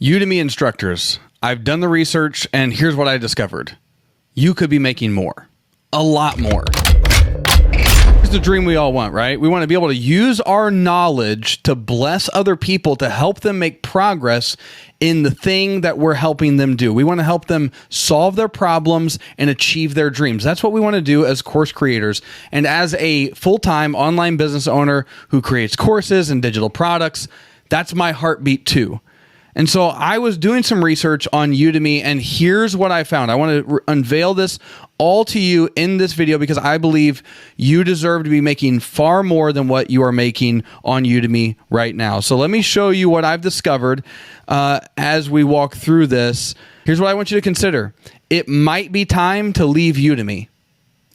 Udemy instructors, I've done the research and here's what I discovered. You could be making more, a lot more. Here's the dream we all want, right? We want to be able to use our knowledge to bless other people, to help them make progress in the thing that we're helping them do. We want to help them solve their problems and achieve their dreams. That's what we want to do as course creators. And as a full-time online business owner who creates courses and digital products, that's my heartbeat too. And so I was doing some research on Udemy, and here's what I found. I want to unveil this all to you in this video because I believe you deserve to be making far more than what you are making on Udemy right now. So let me show you what I've discovered as we walk through this. Here's what I want you to consider. It might be time to leave Udemy.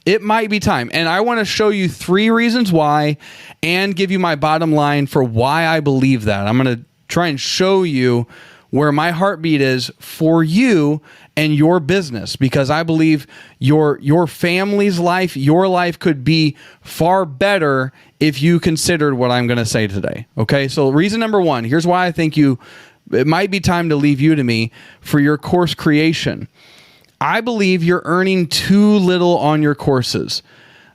It might be time. And I want to show you 3 reasons why and give you my bottom line for why I believe that. I'm going to try and show you where my heartbeat is for you and your business, because I believe your family's life, your life could be far better if you considered what I'm going to say today. Okay, so reason number 1, here's why I think it might be time to leave Udemy for your course creation. I believe you're earning too little on your courses.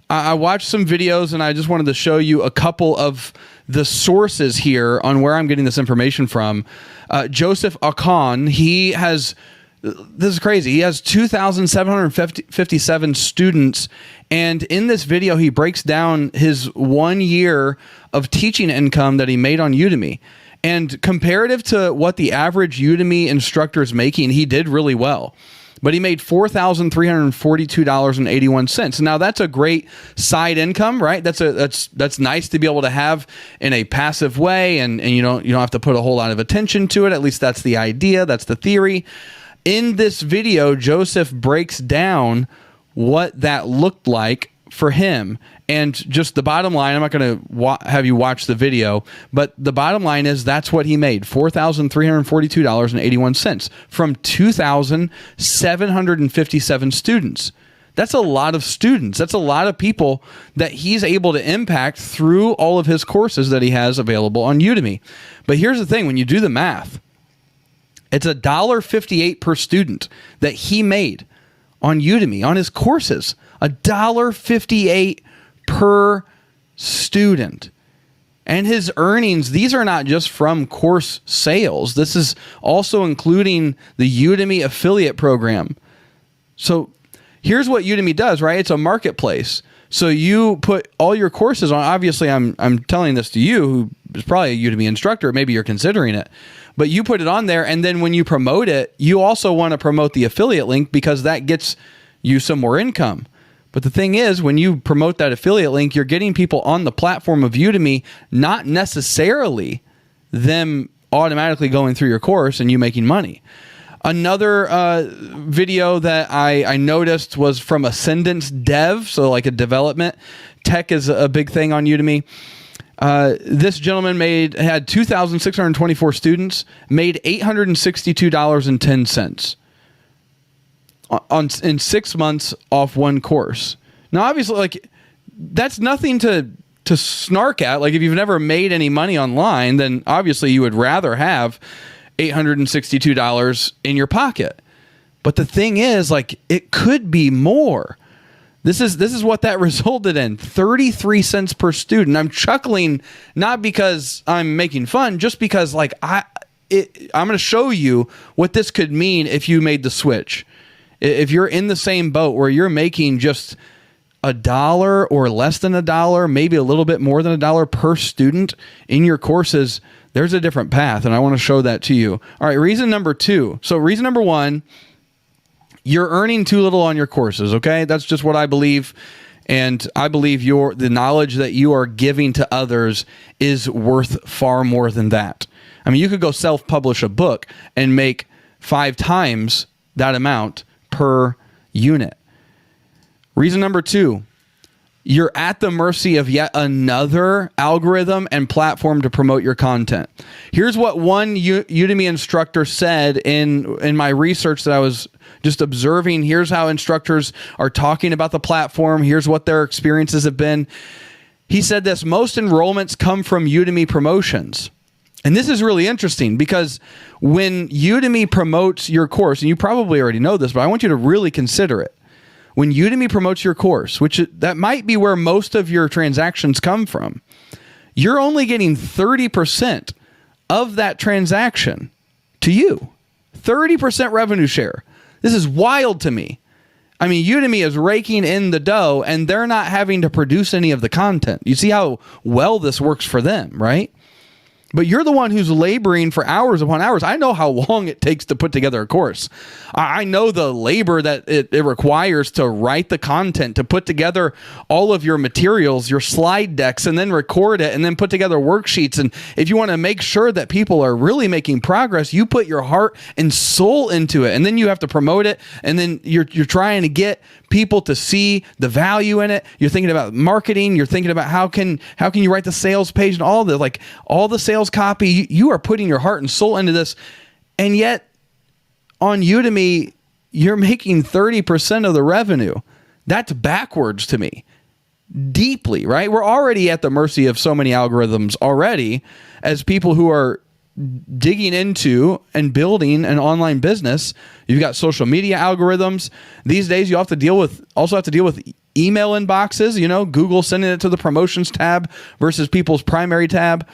I watched some videos and I just wanted to show you a couple of the sources here on where I'm getting this information from. Joseph Akon, this is crazy. He has 2,757 students. And in this video, he breaks down his 1 year of teaching income that he made on Udemy. And comparative to what the average Udemy instructor is making, he did really well. But he made $4,342.81. Now that's a great side income, right? That's nice to be able to have in a passive way, and you don't have to put a whole lot of attention to it. At least that's the idea, that's the theory. In this video, Joseph breaks down what that looked like for him. And just the bottom line, I'm not going to have you watch the video, but the bottom line is that's what he made, $4,342.81 from 2,757 students. That's a lot of students. That's a lot of people that he's able to impact through all of his courses that he has available on Udemy. But here's the thing, when you do the math, it's $1.58 per student that he made on Udemy, on his courses. $1.58 per student. And his earnings, these are not just from course sales. This is also including the Udemy affiliate program. So here's what Udemy does, right? It's a marketplace. So you put all your courses on. Obviously, I'm telling this to you, who is probably a Udemy instructor. Maybe you're considering it. But you put it on there, and then when you promote it, you also want to promote the affiliate link because that gets you some more income. But the thing is, when you promote that affiliate link, you're getting people on the platform of Udemy, not necessarily them automatically going through your course and you making money. Another video that I noticed was from Ascendance Dev, so like a development. Tech is a big thing on Udemy. This gentleman had 2,624 students, made $862.10. In 6 months off one course. Now, obviously, like, that's nothing to snark at. Like, if you've never made any money online, then obviously you would rather have $862 in your pocket. But the thing is, like, it could be more. This is what that resulted in, 33 cents per student. I'm chuckling not because I'm making fun, just because, like, I'm going to show you what this could mean if you made the switch. If you're in the same boat where you're making just $1 or less than $1, maybe a little bit more than $1 per student in your courses, there's a different path, and I want to show that to you. All right, reason number 2. So reason number 1, you're earning too little on your courses, okay? That's just what I believe, and I believe the knowledge that you are giving to others is worth far more than that. I mean, you could go self-publish a book and make 5 times that amount per unit. Reason number 2, you're at the mercy of yet another algorithm and platform to promote your content. Here's what one Udemy instructor said in my research that I was just observing. Here's how instructors are talking about the platform. Here's what their experiences have been. He said this: most enrollments come from Udemy promotions. And this is really interesting because when Udemy promotes your course, and you probably already know this, but I want you to really consider it. When Udemy promotes your course, that might be where most of your transactions come from, you're only getting 30% of that transaction to you. 30% revenue share. This is wild to me. I mean, Udemy is raking in the dough and they're not having to produce any of the content. You see how well this works for them, right? But you're the one who's laboring for hours upon hours. I know how long it takes to put together a course. I know the labor that it requires to write the content, to put together all of your materials, your slide decks, and then record it, and then put together worksheets. And if you want to make sure that people are really making progress, you put your heart and soul into it. And then you have to promote it. And then you're trying to get people to see the value in it. You're thinking about marketing. You're thinking about how can you write the sales page and all the sales copy. You are putting your heart and soul into this. And yet on Udemy, you're making 30% of the revenue. That's backwards to me. Deeply, right? We're already at the mercy of so many algorithms already as people who are digging into and building an online business. You've got social media algorithms. These days you also have to deal with email inboxes, Google sending it to the promotions tab versus people's primary tab.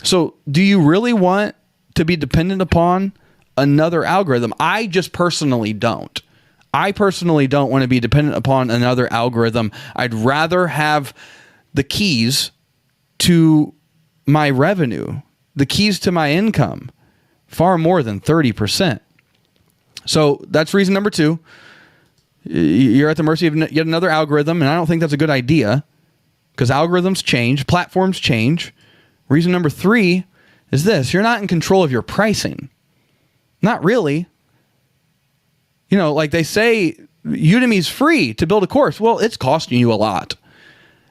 So do you really want to be dependent upon another algorithm? I just personally don't. I personally don't want to be dependent upon another algorithm. I'd rather have the keys to my revenue, the keys to my income, far more than 30%. So that's reason number 2. You're at the mercy of yet another algorithm, and I don't think that's a good idea because algorithms change, platforms change. Reason number 3 is this: you're not in control of your pricing. Not really. Like they say, Udemy's free to build a course. Well, it's costing you a lot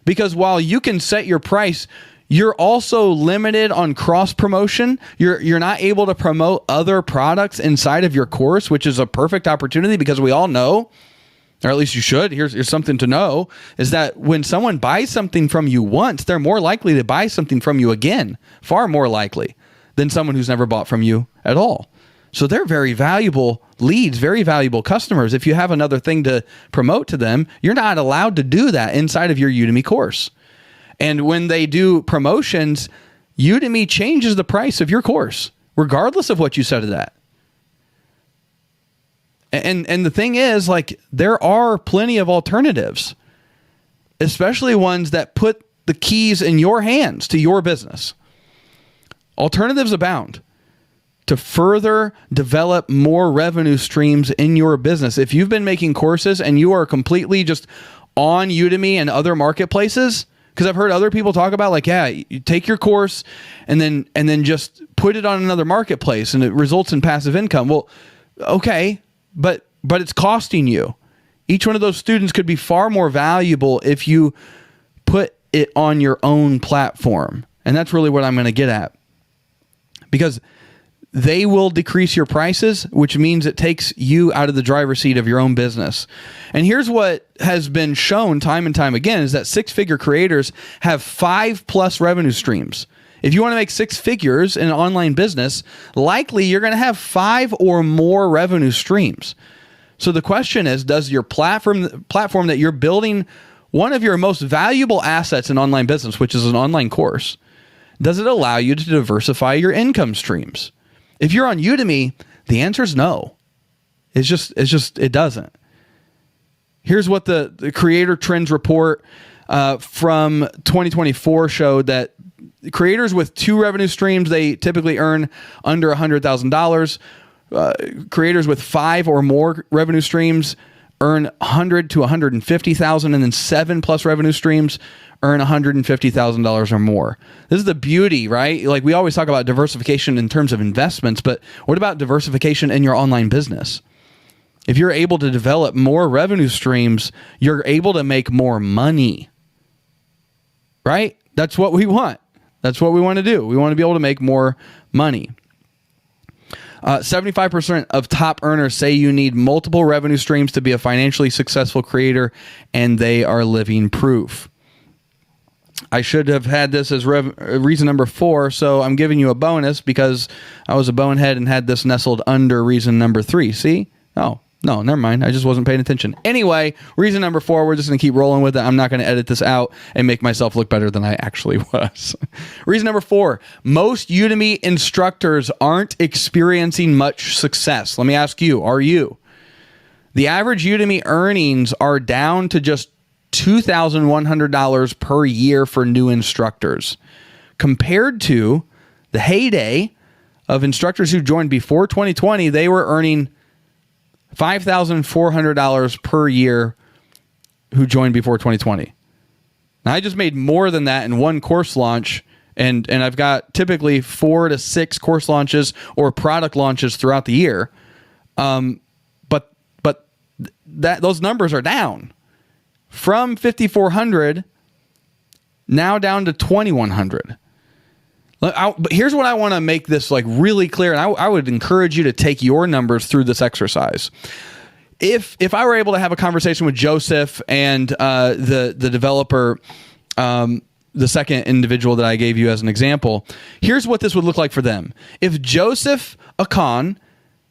because while you can set your price, you're also limited on cross promotion. You're not able to promote other products inside of your course, which is a perfect opportunity because we all know, or at least you should, here's something to know, is that when someone buys something from you once, they're more likely to buy something from you again, far more likely than someone who's never bought from you at all. So they're very valuable leads, very valuable customers. If you have another thing to promote to them, you're not allowed to do that inside of your Udemy course. And when they do promotions, Udemy changes the price of your course, regardless of what you said to that. And the thing is, there are plenty of alternatives, especially ones that put the keys in your hands to your business. Alternatives abound to further develop more revenue streams in your business. If you've been making courses and you are completely just on Udemy and other marketplaces, because I've heard other people talk about you take your course and then just put it on another marketplace and it results in passive income. Well, okay, but it's costing you. Each one of those students could be far more valuable if you put it on your own platform. And that's really what I'm going to get at. Because they will decrease your prices, which means it takes you out of the driver's seat of your own business. And here's what has been shown time and time again is that 6-figure creators have 5+ revenue streams. If you want to make 6 figures in an online business, likely you're going to have 5 or more revenue streams. So the question is, does your platform that you're building, one of your most valuable assets in online business, which is an online course, does it allow you to diversify your income streams? If you're on Udemy, the answer is no. It doesn't. Here's what the Creator Trends report from 2024 showed: that creators with 2 revenue streams, they typically earn under $100,000. Creators with 5 or more revenue streams earn $100,000 to $150,000, and then 7+ revenue streams earn $150,000 or more. This is the beauty, right? We always talk about diversification in terms of investments, but what about diversification in your online business? If you're able to develop more revenue streams, you're able to make more money, right? That's what we want. That's what we want to do. We want to be able to make more money. 75% of top earners say you need multiple revenue streams to be a financially successful creator, and they are living proof. I should have had this as reason number 4, so I'm giving you a bonus because I was a bonehead and had this nestled under reason number 3. See? Oh, no, never mind. I just wasn't paying attention. Anyway, reason number 4, we're just going to keep rolling with it. I'm not going to edit this out and make myself look better than I actually was. Reason number 4, most Udemy instructors aren't experiencing much success. Let me ask you, are you? The average Udemy earnings are down to just $2,100 per year for new instructors, compared to the heyday of instructors who joined before 2020. They were earning $5,400 per year who joined before 2020. Now, I just made more than that in one course launch, and I've got typically 4 to 6 course launches or product launches throughout the year. But those numbers are down from 5,400 now down to 2,100. But here's what I want to make this like really clear, and I would encourage you to take your numbers through this exercise. If I were able to have a conversation with Joseph and the developer, the second individual that I gave you as an example, here's what this would look like for them. If Joseph Akan,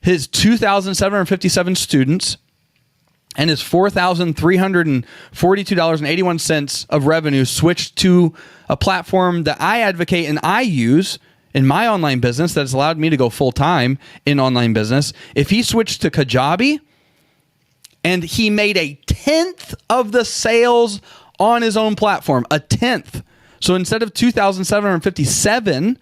his 2,757 students, and his $4,342.81 of revenue switched to a platform that I advocate and I use in my online business that has allowed me to go full-time in online business. If he switched to Kajabi and he made a 1/10 of the sales on his own platform, a 1/10. So instead of 2,757,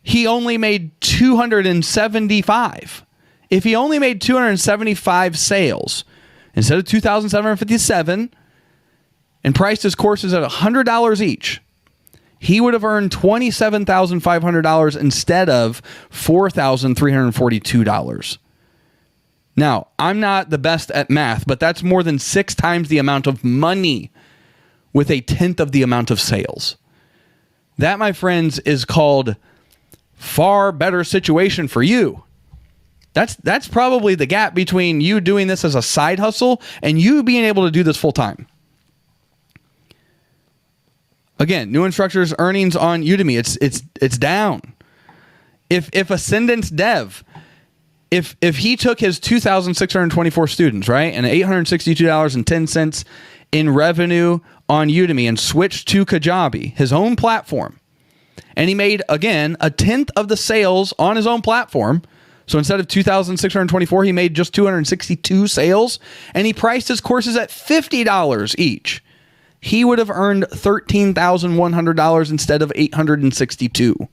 he only made 275. If he only made 275 sales instead of 2,757 and priced his courses at $100 each, he would have earned $27,500 instead of $4,342. Now, I'm not the best at math, but that's more than 6 times the amount of money with a 1/10 of the amount of sales. That, my friends, is called far better situation for you. That's probably the gap between you doing this as a side hustle and you being able to do this full time. Again, new instructors' earnings on Udemy, it's down. If Ascendance Dev, if he took his 2,624 students, right, and $862.10 in revenue on Udemy and switched to Kajabi, his own platform, and he made, again, a 1/10 of the sales on his own platform. So instead of 2,624, he made just 262 sales, and he priced his courses at $50 each. He would have earned $13,100 instead of $862.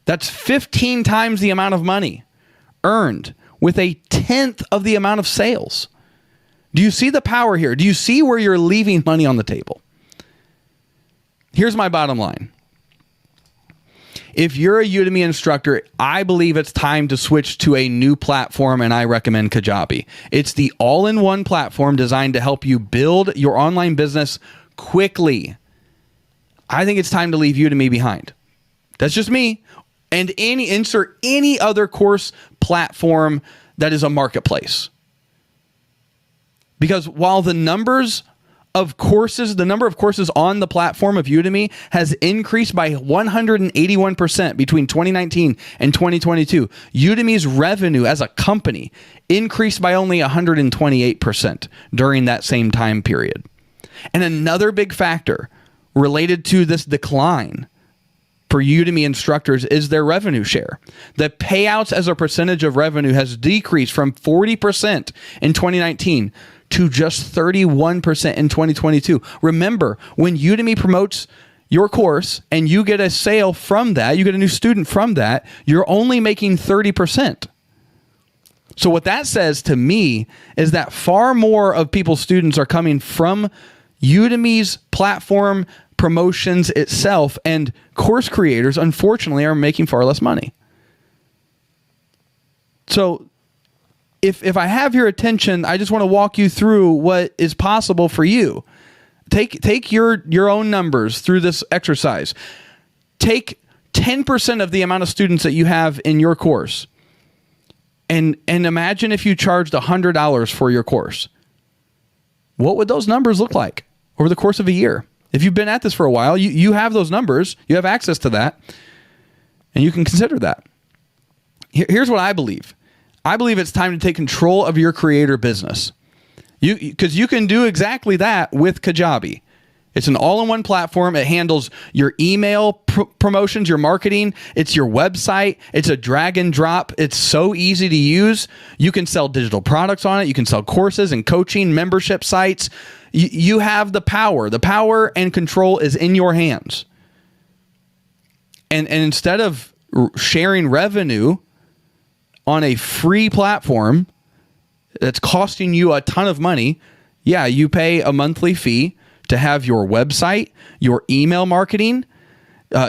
That's 15 times the amount of money earned with a 1/10 of the amount of sales. Do you see the power here? Do you see where you're leaving money on the table? Here's my bottom line. If you're a Udemy instructor, I believe it's time to switch to a new platform, and I recommend Kajabi. It's the all-in-one platform designed to help you build your online business quickly. I think it's time to leave Udemy behind. That's just me. And insert any other course platform that is a marketplace. Because while the number of courses on the platform of Udemy has increased by 181% between 2019 and 2022, Udemy's revenue as a company increased by only 128% during that same time period. And another big factor related to this decline for Udemy instructors is their revenue share. The payouts as a percentage of revenue has decreased from 40% in 2019 to just 31% in 2022. Remember, when Udemy promotes your course and you get a sale from that, you get a new student from that, you're only making 30%. So what that says to me is that far more of people's students are coming from Udemy's platform promotions itself, and course creators, unfortunately, are making far less money. So if I have your attention, I just want to walk you through what is possible for you. Take your own numbers through this exercise. Take 10% of the amount of students that you have in your course, and imagine if you charged $100 for your course. What would those numbers look like? over the course of a year. If you've been at this for a while, you have those numbers, you have access to that, and you can consider that. Here's what I believe. I believe it's time to take control of your creator business. Because you can do exactly that with Kajabi. It's an all-in-one platform. It handles your email promotions, your marketing. It's your website. It's a drag and drop. It's so easy to use. You can sell digital products on it. You can sell courses and coaching, membership sites. You have the power. The power and control is in your hands. And instead of sharing revenue on a free platform that's costing you a ton of money, yeah, you pay a monthly fee to have your website, your email marketing,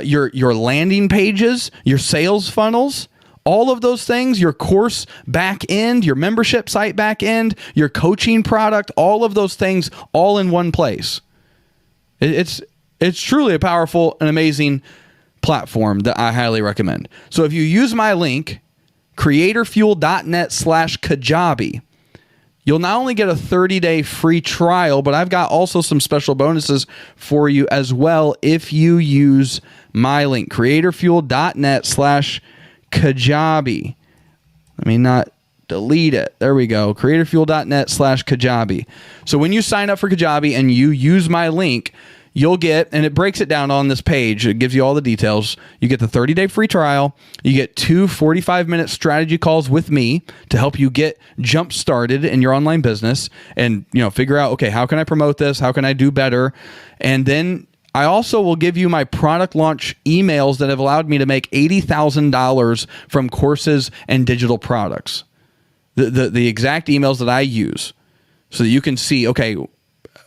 your landing pages, your sales funnels, all of those things, your course back end, your membership site back end, your coaching product, all of those things all in one place. It's truly a powerful and amazing platform that I highly recommend. So if you use my link, creatorfuel.net/Kajabi, you'll not only get a 30-day free trial, but I've got also some special bonuses for you as well if you use my link, creatorfuel.net/Kajabi. Let me not delete it. There we go. creatorfuel.net/Kajabi. So when you sign up for Kajabi and you use my link, you'll get, and it breaks it down on this page. It gives you all the details. You get the 30-day free trial. You get 2 45-minute strategy calls with me to help you get jump started in your online business and, figure out, okay, how can I promote this? How can I do better? And then I also will give you my product launch emails that have allowed me to make $80,000 from courses and digital products. The exact emails that I use so that you can see, okay,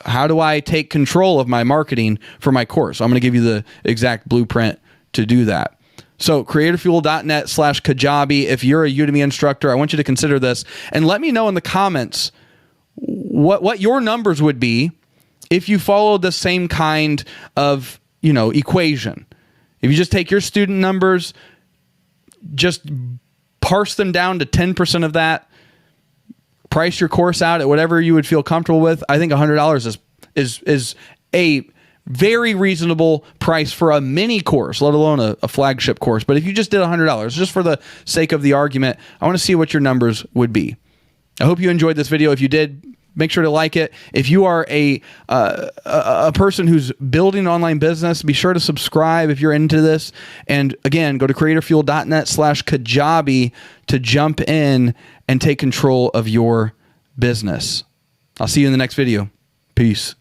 how do I take control of my marketing for my course? I'm going to give you the exact blueprint to do that. So creatorfuel.net/Kajabi. If you're a Udemy instructor, I want you to consider this and let me know in the comments what your numbers would be if you followed the same kind of, equation. If you just take your student numbers, just parse them down to 10% of that, price your course out at whatever you would feel comfortable with. I think $100 is a very reasonable price for a mini course, let alone a flagship course. But if you just did $100, just for the sake of the argument, I want to see what your numbers would be. I hope you enjoyed this video. If you did, make sure to like it. If you are a person who's building an online business, be sure to subscribe if you're into this. And again, go to creatorfuel.net/Kajabi to jump in and take control of your business. I'll see you in the next video. Peace.